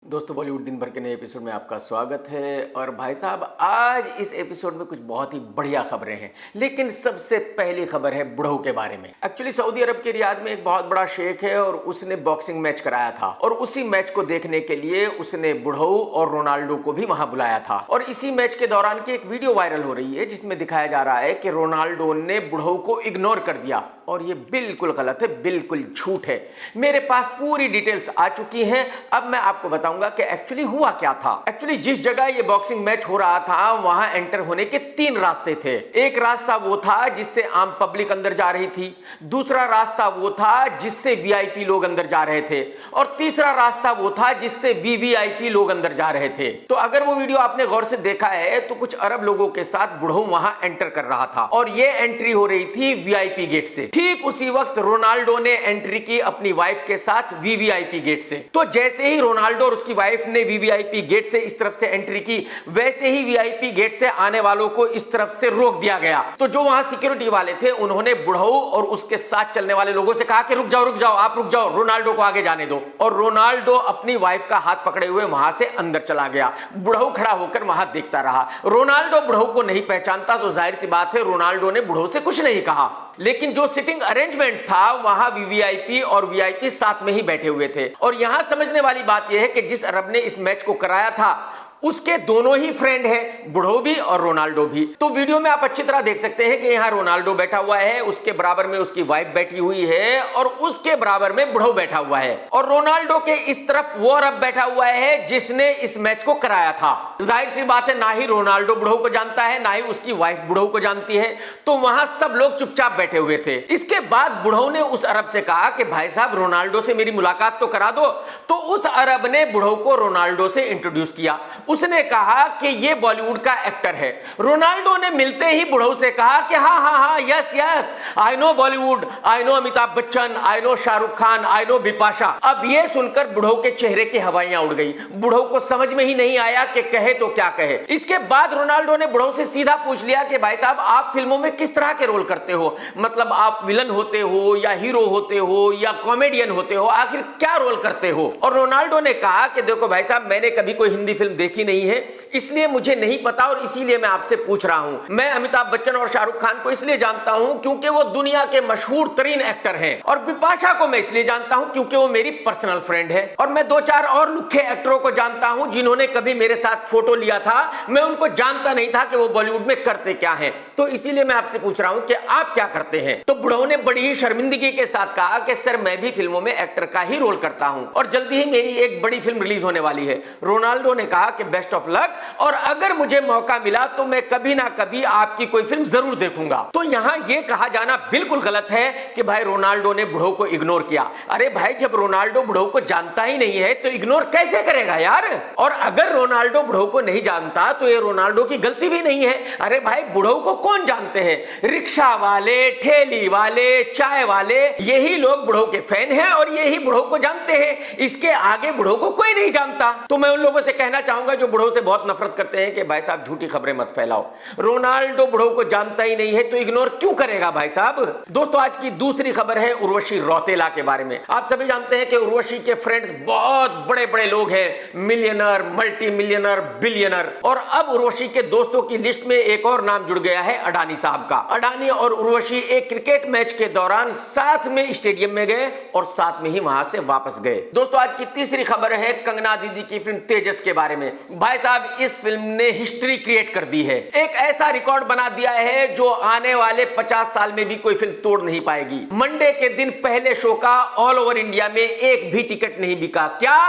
दोस्तों बॉलीवुड दिन भर के नए एपिसोड में आपका स्वागत है। और भाई साहब, आज इस एपिसोड में कुछ बहुत ही बढ़िया खबरें हैं, लेकिन सबसे पहली खबर है बुढ़ऊ के बारे में। एक्चुअली सऊदी अरब के रियाद में एक बहुत बड़ा शेख है और उसने बॉक्सिंग मैच कराया था और उसी मैच को देखने के लिए उसने बुढ़ऊ और रोनाल्डो को भी वहां बुलाया था। और इसी मैच के दौरान की एक वीडियो वायरल हो रही है जिसमें दिखाया जा रहा है कि रोनाल्डो ने बुढ़ऊ को इग्नोर कर दिया और ये बिल्कुल गलत है, बिल्कुल झूठ है। मेरे पास पूरी डिटेल्स आ चुकी हैं। अब मैं आपको बताऊंगा कि एक्चुअली हुआ क्या था। एक्चुअली जिस जगह ये बॉक्सिंग मैच हो रहा था वहां एंटर होने के 3 रास्ते थे। एक रास्ता वो था जिससे आम पब्लिक अंदर जा रही थी, दूसरा रास्ता वो था जिससे वीआईपी लोग अंदर जा रहे थे और तीसरा रास्ता वो था जिससे वीवीआईपी लोग अंदर जा रहे थे। तो अगर वो वीडियो आपने गौर से देखा है तो कुछ अरब लोगों के साथ बुढ़ऊ वहां एंटर कर रहा था और ये एंट्री हो रही थी वीआईपी गेट से। ठीक उसी वक्त रोनाल्डो ने एंट्री की अपनी वाइफ के साथ वीवीआईपी गेट से। तो जैसे ही रोनाल्डो और उसकी वाइफ ने वीवीआईपी गेट से इस तरफ से एंट्री की, वैसे ही वीआईपी गेट से आने वालों को इस तरफ से रोक दिया गया। तो जो वहां सिक्योरिटी वाले थे उन्होंने बुढ़ऊ और उसके साथ चलने वाले लोगों से कहा कि रुक जाओ, आप रुक जाओ, रोनाल्डो को आगे जाने दो। और रोनाल्डो अपनी वाइफ का हाथ पकड़े हुए वहां से अंदर चला गया। बुढ़ऊ खड़ा होकर वहां देखता रहा। रोनाल्डो बुढ़ऊ को नहीं पहचानता तो जाहिर सी बात है रोनाल्डो ने बुढ़ऊ से कुछ नहीं कहा। लेकिन जो सिटिंग अरेंजमेंट था वहां वीवीआईपी और वीआईपी साथ में ही बैठे हुए थे। और यहां समझने वाली बात यह है कि जिस अरब ने इस मैच को कराया था उसके दोनों ही फ्रेंड है, बुढ़ऊ भी और रोनाल्डो भी। तो वीडियो में आप अच्छी तरह देख सकते हैं कि यहां रोनाल्डो बैठा हुआ है, उसके बराबर में उसकी वाइफ बैठी हुई है और उसके बराबर में बुढ़ऊ बैठा हुआ है। और रोनाल्डो के इस तरफ वो अरब बैठा हुआ है जिसने इस मैच को कराया था। जाहिर सी बात है ना ही रोनाल्डो बुढ़ऊ को जानता है ना ही उसकी वाइफ बुढ़ऊ को जानती है। तो वहां सब लोग चुपचाप बैठे हुए थे। इसके बाद बुढ़ऊ ने उस अरब से कहा कि भाई साहब रोनाल्डो से मेरी मुलाकात तो करा दो। तो उस अरब ने बुढ़ऊ को रोनाल्डो से इंट्रोड्यूस किया। उसने कहा कि ये बॉलीवुड का एक्टर है। रोनाल्डो ने मिलते ही बुढ़ऊ से कहा कि हाँ, yes, I know Bollywood, I know Amitabh Bachchan, I know Shahrukh Khan, I know Bipasha. अब ये सुनकर बुढ़ऊ के चेहरे की हवाइयां उड़ गई। बुढ़ऊ को समझ में ही नहीं आया कि कहे तो क्या कहे। इसके बाद रोनाल्डो ने बुढ़ऊ से सीधा पूछ लिया कि भाई साहब आप फिल्मों में किस तरह के रोल करते हो, मतलब आप विलन होते हो या हीरो होते हो या कॉमेडियन होते हो, आखिर क्या रोल करते हो। और रोनाल्डो ने कहा कि देखो भाई साहब मैंने कभी कोई हिंदी फिल्म देखी नहीं है, इसलिए मुझे नहीं पता और इसीलिए मैं आपसे पूछ रहा हूं। मैं अमिताभ बच्चन और शाहरुख खान को इसलिए जानता हूं क्योंकि वो दुनिया के मशहूर तरीन एक्टर हैं और बिपाशा को मैं इसलिए जानता हूं क्योंकि वो मेरी पर्सनल फ्रेंड है। और मैं 2-4 और लुक्खे एक्टरों को जानता हूं जिन्होंने कभी मेरे साथ फोटो लिया था। मैं उनको जानता नहीं था कि वो बॉलीवुड में करते क्या हैं, तो इसीलिए मैं आपसे पूछ रहा हूं कि आप क्या करते हैं। तो बुढ़ऊ ने बड़ी ही शर्मिंदगी के साथ कहा कि सर मैं भी फिल्मों में एक्टर का ही रोल करता हूं और जल्दी ही मेरी एक बड़ी फिल्म रिलीज होने वाली है। रोनाल्डो ने कहा कि बेस्ट ऑफ लक और अगर मुझे मौका मिला तो मैं कभी ना कभी आपकी कोई फिल्म जरूर देखूंगा। तो यहां यह कहा जाना बिल्कुल गलत है कि भाई रोनाल्डो ने बुढ़ऊ को इग्नोर किया। अरे भाई जब रोनाल्डो बुढ़ऊ को जानता ही नहीं है तो इग्नोर कैसे करेगा यार। और अगर रोनाल्डो बुढ़ऊ को नहीं जानता तो ये रोनाल्डो की गलती भी नहीं है। अरे भाई बुढ़ऊ को कौन जानते हैं, रिक्शा वाले, ठेली वाले, चाय वाले, यही लोग बुढ़ऊ के फैन हैं और यही बुढ़ऊ को जानते हैं। इसके आगे बुढ़ऊ को कोई नहीं जानता। तो मैं उन लोगों से कहना चाहूंगा जो बुढ़ऊ से बहुत नफरत करते हैं कि भाई साहब झूठी खबरें मत फैलाओ। रोनाल्डो बुढ़ऊ को जानता ही नहीं है तो इग्नोर क्यों करेगा भाई साहब। दोस्तों आज की दूसरी खबर है उर्वशी रौतेला के बारे में। आप सभी जानते हैं कि उर्वशी के फ्रेंड्स बहुत बड़े बड़े लोग हैं, मिलियनर, मल्टी मिलियनर, बिलियनर। और अब उर्वशी के दोस्तों की लिस्ट में एक और नाम जुड़ गया है अडानी साहब का। अडानी और उर्वशी एक क्रिकेट मैच के दौरान साथ में स्टेडियम में गए और साथ में ही वहां से वापस गए। दोस्तों आज की तीसरी खबर है कंगना दीदी की फिल्म तेजस के बारे में। भाई साहब इस फिल्म ने हिस्ट्री क्रिएट कर दी है, एक ऐसा रिकॉर्ड बना दिया है जो आने वाले 50 साल में भी कोई फिल्म तोड़ नहीं पाएगी। मंडे के दिन पहले शो का ऑल ओवर इंडिया में एक भी टिकट नहीं बिका। क्या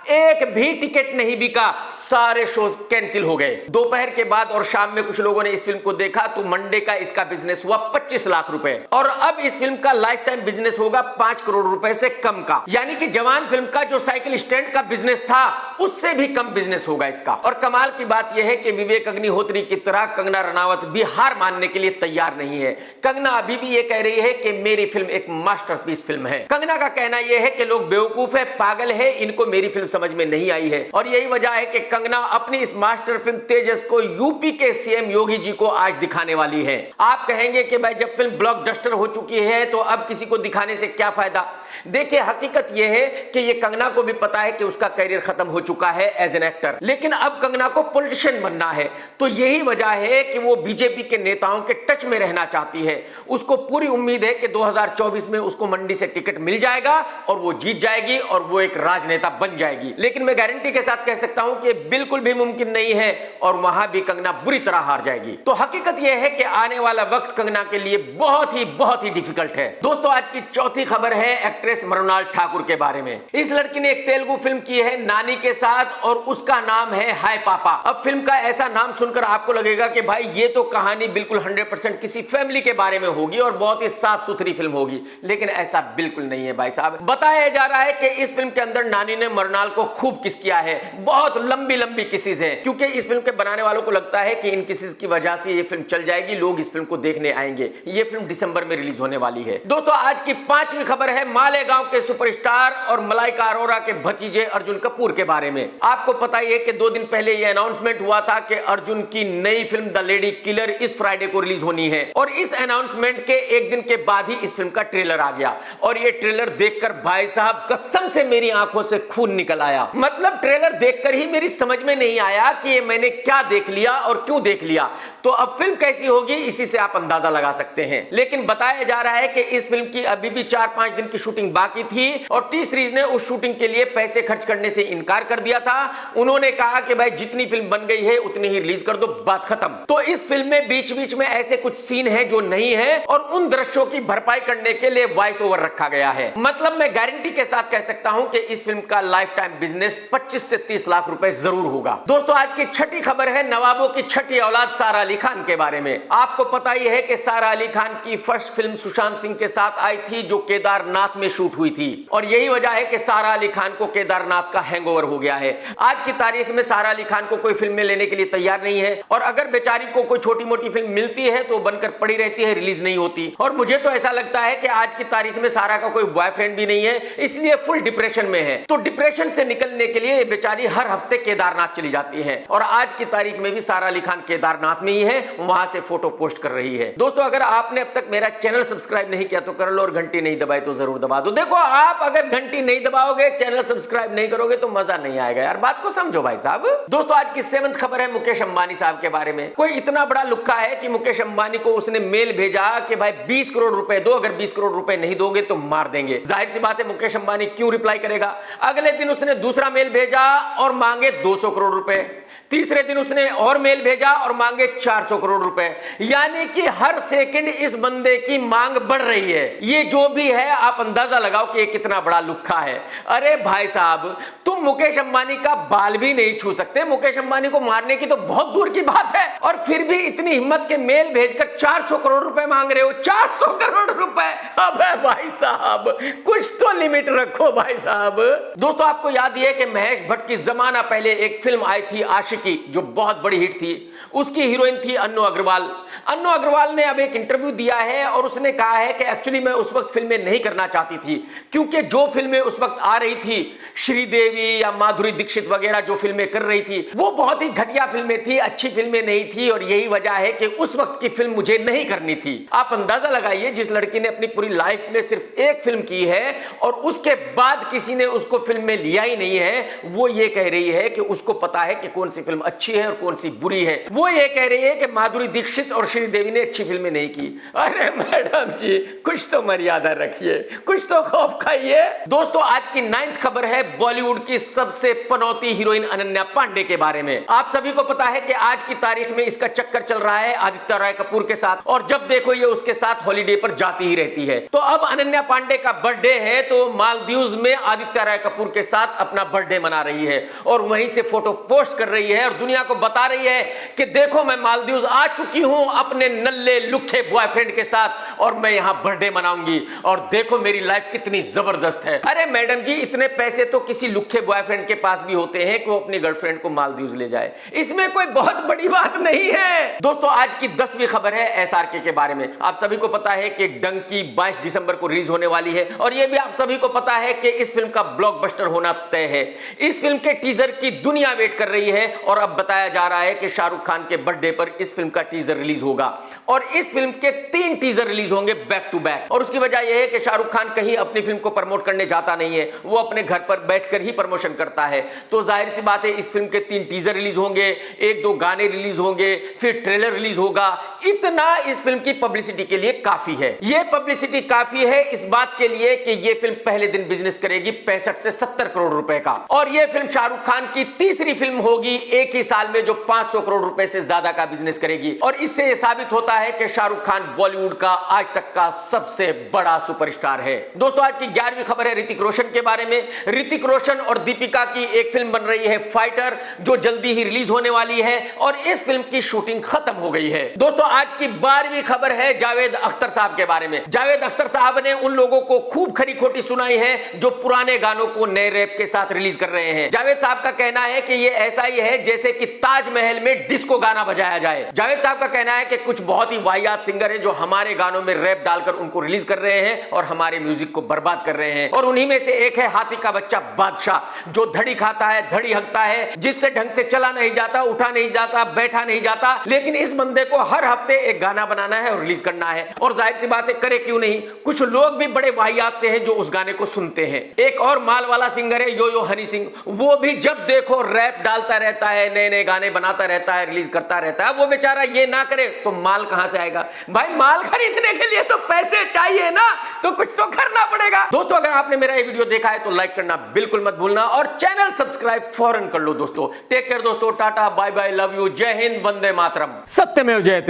एक भी टिकट नहीं बिका, सारे शोज कैंसिल हो गए। दोपहर के बाद और शाम में कुछ लोगों ने इस फिल्म को देखा तो मंडे का इसका बिजनेस हुआ 25 लाख रुपए और अब इस फिल्म का लाइफ टाइम बिजनेस होगा 5 करोड़ रुपए से कम का। यानी कि जवान फिल्म का जो साइकिल स्टैंड का बिजनेस था उससे भी कम बिजनेस होगा इसका। और कमाल की बात यह है कि विवेक अग्निहोत्री की तरह कंगना रनावत भी हार मानने के लिए तैयार नहीं है। कंगना अभी भी यह कह रही है कि मेरी फिल्म एक मास्टरपीस फिल्म है। कंगना का कहना यह है कि लोग बेवकूफ है, पागल है, इनको मेरी फिल्म समझ में नहीं आई है। और यही वजह है कि कंगना अपनी इस मास्टर फिल्म तेजस को यूपी के सीएम योगी जी को आज दिखाने वाली है। आप कहेंगे कि भाई जब फिल्म ब्लॉकबस्टर हो चुकी है तो अब किसी को दिखाने से क्या फायदा। देखिए हकीकत यह है कि ये कंगना को भी पता है कि उसका करियर खत्म हो चुका है एज एन एक्टर, लेकिन अब कंगना को पॉलिटिशियन बनना है। तो यही वजह है कि वो बीजेपी के नेताओं के टच में रहना चाहती है। उसको पूरी उम्मीद है कि 2024 में उसको मंडी से टिकट मिल जाएगा और वो जीत जाएगी और वो एक राजनेता बन जाएगी। लेकिन मैं गारंटी के साथ कह सकता हूं कि बिल्कुल भी मुमकिन नहीं है और वहां भी कंगना बुरी तरह हार जाएगी। तो हकीकत यह है कि आने वाला वक्त कंगना के लिए बहुत ही डिफिकल्ट है। दोस्तों आज की चौथी खबर है एक्ट्रेस मृणाल ठाकुर के बारे में। इस लड़की ने एक तेलुगु फिल्म की है नानी के साथ और उसका नाम है हाय पापा। अब फिल्म का ऐसा नाम सुनकर आपको लगेगा कि भाई ये तो कहानी बिल्कुल 100% किसी फैमिली के बारे में होगी और बहुत ही साफ सुथरी फिल्म होगी, लेकिन ऐसा बिल्कुल नहीं है भाई साहब। बताया जा रहा है कि इस फिल्म के अंदर नानी ने मृणाल को खूब किस किया है, बहुत लंबी किसेज है, क्योंकि इस फिल्म के बनाने वालों को लगता है कि इन किसेज की वजह से ये फिल्म चल जाएगी, लोग इस फिल्म को देखने आएंगे। ये फिल्म दिसंबर में रिलीज होने वाली है। दोस्तों आज की पांचवी खबर है मालेगांव के सुपरस्टार और मलाइका अरोरा के भतीजे अर्जुन कपूर के बारे में। आपको पता ही है कि 2 दिन पहले यह अनाउंसमेंट हुआ था कि अर्जुन की नई फिल्म द लेडी किलर इस फ्राइडे को रिलीज होनी है और इस अनाउंसमेंट के एक दिन के बाद ही इस फिल्म का ट्रेलर आ गया और ये ट्रेलर देखकर भाई साहब कसम से मेरी आंखों से खून निकल आया। मतलब ट्रेलर देखकर ही मेरी समझ में नहीं आया कि ये मैंने क्या देख लिया और क्यों देख लिया। तो अब फिल्म कैसी होगी इसी से आप अंदाजा लगा सकते हैं। लेकिन बताया जा रहा है कि इस फिल्म की अभी भी 4-5 दिन की शूटिंग बाकी थी और टी सीरीज ने उस शूटिंग के लिए पैसे खर्च करने से इनकार कर दिया था। उन्होंने कहा कि भाई जितनी फिल्म बन गई है उतनी ही रिलीज कर दो, बात खत्म। तो इस फिल्म में बीच बीच में ऐसे कुछ सीन है जो नहीं है और उन दृश्यों की भरपाई करने के लिए वॉइस ओवर रखा गया है। मतलब मैं गारंटी के साथ कह सकता हूं कि इस फिल्म का लाइफ टाइम बिजनेस 25 से 30 लाख रुपए जरूर होगा। दोस्तों आज की छठी खबर है नवाबों की छठी औलाद सारा अली खान के बारे में। आपको पता ही है कि सारा अली खान की फर्स्ट फिल्म सुशांत सिंह के साथ आई थी जो केदारनाथ में शूट हुई थी और यही वजह है कि सारा अली खान को केदारनाथ का हैंगओवर हो गया है। आज की तारीख में सारा अली खान को कोई फिल्म में लेने के लिए तैयार नहीं है और अगर बेचारी को कोई छोटी मोटी फिल्म मिलती है तो बनकर पड़ी रहती है, रिलीज नहीं होती। और मुझे तो ऐसा लगता है कि आज की तारीख में सारा का कोई बॉयफ्रेंड भी नहीं है, इसलिए फुल डिप्रेशन में है। तो डिप्रेशन से निकलने के लिए बेचारी हर हफ्ते केदारनाथ चली जाती है और आज की तारीख में भी सारा अली खान केदारनाथ में ही है, वहां से फोटो पोस्ट कर रही है। दोस्तों अगर आपने अब तक मेरा चैनल सब्सक्राइब नहीं किया तो कर लो और घंटी नहीं दबाई तो जरूर दबा दो। देखो आप अगर घंटी नहीं दबाओगे, चैनल सब्सक्राइब नहीं करोगे तो मजा नहीं आएगा यार, बात को समझो भाई साहब। दोस्तों आज की 7th खबर है मुकेश अंबानी साहब के बारे में। कोई इतना बड़ा लुक्का है कि मुकेश अंबानी को उसने मेल भेजा कि भाई 20 करोड़ रुपए दो, अगर 20 करोड़ रुपए नहीं दोगे तो मार देंगे। जाहिर सी बात है मुकेश अंबानी क्यों रिप्लाई करेगा। अगले दिन उसने दूसरा मेल भेजा और मांगे 200 करोड़ रुपए। तीसरे दिन उसने और मेल भेजा और मांगे 400 करोड़ रुपए। यानी कि हर सेकंड इस बंदे की मांग बढ़ रही है। ये जो भी है आप अंदाजा लगाओ कि ये कितना बड़ा लुक्खा है। अरे भाई साहब तुम मुकेश अंबानी का बाल भी नहीं छू सकते, मुकेश अंबानी को मारने की तो बहुत दूर की बात है और फिर भी इतनी हिम्मत के मेल भेजकर 400 करोड़ रुपए मांग रहे हो। 400 करोड़ रुपए, अबे भाई साहब कुछ तो लिमिट रखो भाई साहब। दोस्तों आपको याद है कि महेश भट्ट की जमाना पहले एक फिल्म आई थी आशिकी जो बहुत बड़ी हिट थी। उसकी हीरोइन थी अन्नू अग्रवाल। अन्नू अग्रवाल ने अब एक इंटरव्यू दिया है और उसने कहा है कि एक्चुअली मैं उस वक्त फिल्में नहीं करना चाहती थी क्योंकि जो फिल्में उस वक्त आ रही थी श्रीदेवी या माधुरी दीक्षित वगैरह जो फिल्में कर रही थी वो बहुत ही घटिया फिल्में थी, अच्छी फिल्में नहीं थी और यही वजह है कि उस वक्त की फिल्म मुझे नहीं करनी थी। आप अंदाजा लगाइए जिस लड़की ने अपनी पूरी लाइफ में सिर्फ एक फिल्म की है और उसके बाद किसी ने उसको फिल्म में लिया ही नहीं है, वो ये कह रही है कि उसको पता है कि कौन सी फिल्म अच्छी है और कौन सी बुरी है। वो ये कह रही है कि माधुरी दीक्षित और श्रीदेवी ने अच्छी फिल्में नहीं की। अरे मैडम जी कुछ तो मर्यादा रखिए, कुछ तो खौफ खाइए। दोस्तों आज की 9th खबर है बॉलीवुड की सबसे पनौती हीरोइन अनन्या पांडे के बारे में। आप सभी को पता है कि आज की तारीख में इसका चक्कर चल रहा है आदित्य रॉय कपूर के साथ और जब देखो ये उसके साथ हॉलीडे पर जाती ही रहती है। तो अब अनन्या पांडे का बर्थडे है तो मालदीव्स में आदित्य रॉय कपूर के साथ अपना बर्थडे मना रही है और वहीं से फोटो पोस्ट कर रही है और दुनिया को बता रही है कि देखो मैं मालदीव्स आ चुकी हूं अपने नल्ले लुखे बॉयफ्रेंड के साथ और मैं यहां बर्थडे मनाऊंगी और देखो मेरी लाइफ कितनी जबरदस्त है। अरे मैडम जी इतने पैसे तो किसी लुखे बॉयफ्रेंड के पास भी होते हैं कि वो अपनी गर्लफ्रेंड को मालदीव्स ले जाए, इसमें कोई बहुत बड़ी बात नहीं है। दोस्तों आज की 10वीं खबर है एसआरके के बारे में। आप सभी को पता है कि डंकी 22 दिसंबर को रिलीज होने वाली है और यह भी आप सभी को पता है कि इस फिल्म का ब्लॉकबस्टर होना तय है। इस फिल्म के टीजर की दुनिया वेट कर रही है और अब बताया जा रहा है कि शाहरुख खान के बर्थडे पर इस फिल्म का टीजर रिलीज होगा और इस फिल्म के 3 टीजर रिलीज होंगे बैक टू बैक। और उसकी वजह यह है कि शाहरुख खान कहीं अपनी फिल्म को प्रमोट करने जाता नहीं है, वो अपने घर पर बैठकर ही प्रमोशन करता है। तो जाहिर सी बात है इस फिल्म के 3 टीजर रिलीज होंगे, 1-2 गाने रिलीज होंगे, फिर ट्रेलर रिलीज होगा। इतना इस फिल्म की पब्लिसिटी के लिए काफी है। यह पब्लिसिटी काफी है इस बात के लिए कि यह फिल्म पहले दिन बिजनेस करेगी 65 से 70 करोड़ रुपए का, और यह फिल्म शाहरुख खान की तीसरी फिल्म होगी एक ही साल में जो 500 करोड़ रुपए से ज्यादा का बिजनेस करेगी। और इससे यह साबित होता है कि शाहरुख खान बॉलीवुड का आज तक का सबसे बड़ा सुपरस्टार है। दोस्तों आज की 11वीं खबर है ऋतिक रोशन के बारे में। ऋतिक रोशन और दीपिका की एक फिल्म बन रही है फाइटर, जो जल्दी ही रिलीज होने वाली है और इस फिल्म की शूटिंग खत्म हो गई है। दोस्तों आज की 12वीं खबर है जावेद अख्तर साहब के बारे में। जावेद अख्तर साहब ने उन लोगों को खूब खरी खोटी सुनाई है जो पुराने गानों को नए रैप के साथ रिलीज कर रहे हैं। जावेद साहब का कहना है कि ये ऐसा ही है जैसे कि ताजमहल में डिस्को गाना बजाया जाए। जावेद साहब का कहना है कि कुछ बहुत ही वाहियात सिंगर हैं जो हमारे गानों में रैप डालकर उनको रिलीज कर रहे हैं और हमारे म्यूजिक को बर्बाद कर रहे हैं। और उन्हीं में से एक है हाथी का बच्चा बादशाह, जो धड़ी खाता है, धड़ी हकता है, जिससे ढंग से चला नहीं जाता, उठा नहीं जाता, बैठा नहीं जाता। लेकिन इस बंदे को हर हफ्ते एक गाना बनाना है और रिलीज करना है। और जाहिर सी बात है करे क्यों नहीं, कुछ लोग भी बड़े वाहियात से हैं जो उस गाने को सुनते हैं। एक और माल वाला सिंगर है यो यो हनी सिंह, वो भी जब देखो रैप डालता रहता है, नए नए गाने बनाता रहता है, रिलीज करता रहता है। वो बेचारा ये ना करे तो माल कहां से आएगा? भाई माल खरीदने के लिए तो पैसे चाहिए ना, तो कुछ तो करना पड़ेगा। दोस्तों अगर आपने मेरा ये वीडियो देखा है तो लाइक करना बिल्कुल मत भूलना और चैनल सब्सक्राइब फौरन कर लो। दोस्तों टेक केयर दोस्तों, tata bye bye, love you, जय हिंद, वंदे मातरम, सत्यमेव जयते।